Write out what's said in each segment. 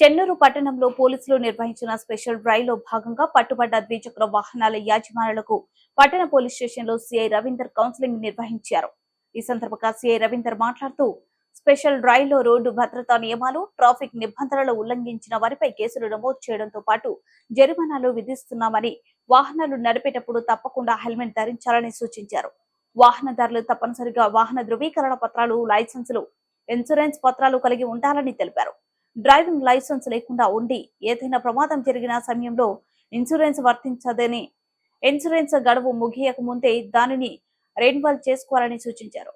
చెన్నూరు పట్టణంలో పోలీసులు నిర్వహించిన స్పెషల్ డ్రైవ్లో భాగంగా పట్టుబడ్డ ద్విచక్ర వాహనాల యాజమానులకు పట్టణ పోలీస్ స్టేషన్లో సీఐ రవీందర్ కౌన్సిలింగ్ నిర్వహించారు. ఈ సందర్భంగా సీఐ రవీందర్ మాట్లాడుతూ స్పెషల్ డ్రైవ్లో రోడ్డు భద్రతా నియమాలు, ట్రాఫిక్ నిబంధనలు ఉల్లంఘించిన వారిపై కేసులు నమోదు చేయడంతో పాటు జరిమానాలు విధిస్తున్నామని, వాహనాలు నడిపేటప్పుడు తప్పకుండా హెల్మెట్ ధరించాలని సూచించారు. వాహనదారులు తప్పనిసరిగా వాహన ధృవీకరణ పత్రాలు, లైసెన్సులు, ఇన్సూరెన్స్ పత్రాలు కలిగి ఉండాలని తెలిపారు. డ్రైవింగ్ లైసెన్స్ లేకుండా ఉండి ఏదైనా ప్రమాదం జరిగిన సమయంలో ఇన్సూరెన్స్ వర్తించదని, ఇన్సూరెన్స్ గడువు ముగియక ముందే దానిని రెన్యువల్ చేసుకోవాలని సూచించారు.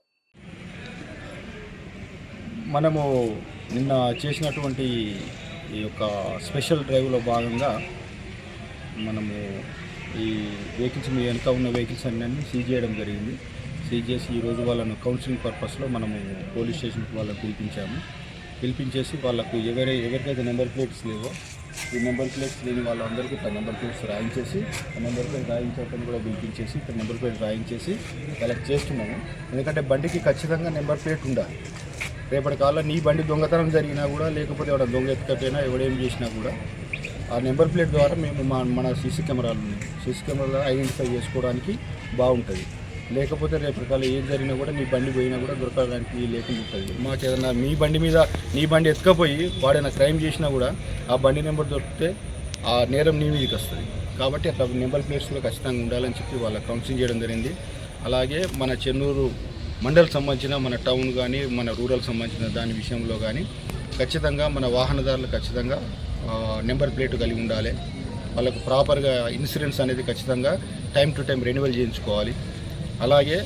మనము నిన్న చేసినటువంటి ఈ యొక్క స్పెషల్ డ్రైవ్లో భాగంగా మనము ఈ వెహికల్స్ మీ వెనుక ఉన్న వెహికల్స్ అన్నీ సీజ్ చేయడం జరిగింది. సీజ్ చేసి ఈరోజు వాళ్ళను కౌన్సిలింగ్ పర్పస్లో మనము పోలీస్ స్టేషన్కి వాళ్ళని పిలిపించేసి వాళ్ళకు ఎవరికైతే నెంబర్ ప్లేట్స్ లేవో ఈ నెంబర్ ప్లేట్స్ లేని వాళ్ళందరికీ ఇక్కడ నెంబర్ ప్లేట్స్ రాయించేసి ఆ నెంబర్ ప్లేట్ రాయించడం కూడా పిలిపించేసి ఇక్కడ నెంబర్ ప్లేట్ రాయించేసి వాళ్ళకి చేస్తున్నాము. ఎందుకంటే బండికి ఖచ్చితంగా నెంబర్ ప్లేట్ ఉండాలి. రేపటి కాలంలో నీ బండి దొంగతనం జరిగినా కూడా, లేకపోతే ఎవడ దొంగ ఎత్తుకపోయినా, ఎవడేం చేసినా కూడా ఆ నెంబర్ ప్లేట్ ద్వారా మేము మన సీసీ కెమెరాలు ఉన్నాయి, సీసీ కెమెరాలో ఐడెంటిఫై చేసుకోవడానికి బాగుంటుంది. లేకపోతే రేపటి కాలం ఏం జరిగినా కూడా నీ బండి పోయినా కూడా దొరకడానికి లేకుండా ఉంటుంది. మాకు ఏదైనా మీ బండి మీద నీ బండి ఎత్తుకపోయి వాడైనా క్రైమ్ చేసినా కూడా ఆ బండి నెంబర్ దొరికితే ఆ నేరం నీ మీదకి వస్తుంది. కాబట్టి అట్లా నెంబర్ ప్లేట్స్లో ఖచ్చితంగా ఉండాలని చెప్పి వాళ్ళ కౌన్సిలింగ్ చేయడం జరిగింది. అలాగే మన చెన్నూరు మండల్ సంబంధించిన మన టౌన్ కానీ, మన రూరల్ సంబంధించిన దాని విషయంలో కానీ ఖచ్చితంగా మన వాహనదారులు ఖచ్చితంగా నెంబర్ ప్లేట్ కలిగి ఉండాలి. వాళ్ళకు ప్రాపర్గా ఇన్సూరెన్స్ అనేది ఖచ్చితంగా టైం టు టైం రెన్యువల్ చేయించుకోవాలి. అలాగే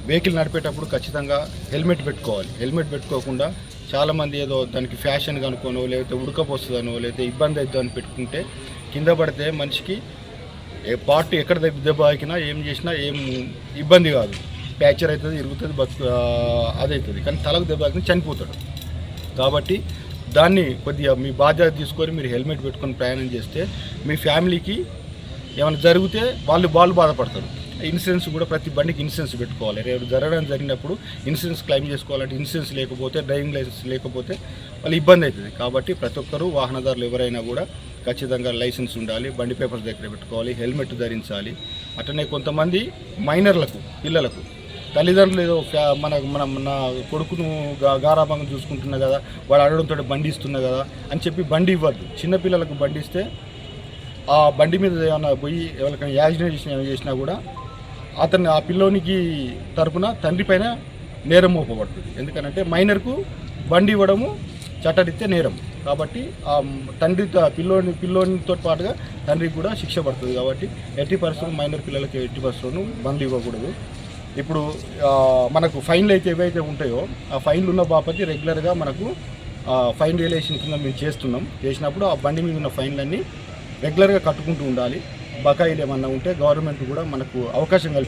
వెహికల్ నడిపేటప్పుడు ఖచ్చితంగా హెల్మెట్ పెట్టుకోవాలి. హెల్మెట్ పెట్టుకోకుండా చాలామంది ఏదో దానికి ఫ్యాషన్ కనుక్కోనో, లేకపోతే ఉడకపోస్తుందనో, లేకపోతే ఇబ్బంది అవుతుందో అని పెట్టుకుంటే కింద పడితే మనిషికి ఏ పార్ట్ ఎక్కడ దెబ్బ ఆకినా ఏం చేసినా ఏం ఇబ్బంది కాదు. ఫ్రాక్చర్ అవుతుంది, ఇరుగుతుంది, అదవుతుంది. కానీ తలకు దెబ్బ ఆకినా చనిపోతాడు. కాబట్టి దాన్ని కొద్దిగా మీ బాధ్యత తీసుకొని మీరు హెల్మెట్ పెట్టుకొని ప్రయాణం చేస్తే మీ ఫ్యామిలీకి ఏమైనా జరిగితే వాళ్ళు బాధపడతారు. ఇన్సూరెన్స్ కూడా ప్రతి బండికి ఇన్సూరెన్స్ పెట్టుకోవాలి. రేపు జరిగినప్పుడు ఇన్సూరెన్స్ క్లెయిమ్ చేసుకోవాలంటే ఇన్సూరెన్స్ లేకపోతే, డ్రైవింగ్ లైసెన్స్ లేకపోతే వాళ్ళు ఇబ్బంది అవుతుంది. కాబట్టి ప్రతి ఒక్కరూ వాహనదారులు ఎవరైనా కూడా ఖచ్చితంగా లైసెన్స్ ఉండాలి, బండి పేపర్స్ దగ్గర పెట్టుకోవాలి, హెల్మెట్ ధరించాలి. అట్లనే కొంతమంది మైనర్లకు, పిల్లలకు తల్లిదండ్రులు ఏదో మన కొడుకును గారాభంగా చూసుకుంటున్నా కదా, వాడు అడగడంతో బండి ఇస్తున్నా కదా అని చెప్పి బండి ఇవ్వద్దు. చిన్నపిల్లలకు బండి ఇస్తే ఆ బండి మీద ఏమైనా పోయి ఎవరికైనా యాక్సిడెంట్ చేసినా కూడా అతన్ని ఆ పిల్లోనికి తరపున తండ్రి పైన నేరం మోపబడుతుంది. ఎందుకనంటే మైనర్కు బండి ఇవ్వడము చట్టరీత్యా నేరం. కాబట్టి ఆ తండ్రి పిల్లోనితో పాటుగా తండ్రికి కూడా శిక్ష పడుతుంది. కాబట్టి 80% మైనర్ పిల్లలకి 80% బండ్లు ఇవ్వకూడదు. ఇప్పుడు మనకు ఫైన్లు అయితే ఏవైతే ఉంటాయో ఆ ఫైన్లు ఉన్న బాపతి రెగ్యులర్గా మనకు ఫైన్ రియలైజేషన్ కింద మేము చేసినప్పుడు ఆ బండి మీద ఉన్న ఫైన్లన్నీ రెగ్యులర్గా కట్టుకుంటూ ఉండాలి. బకాయిలు ఏమన్నా ఉంటే గవర్నమెంట్ కూడా మనకు అవకాశం కల్పిస్తుంది.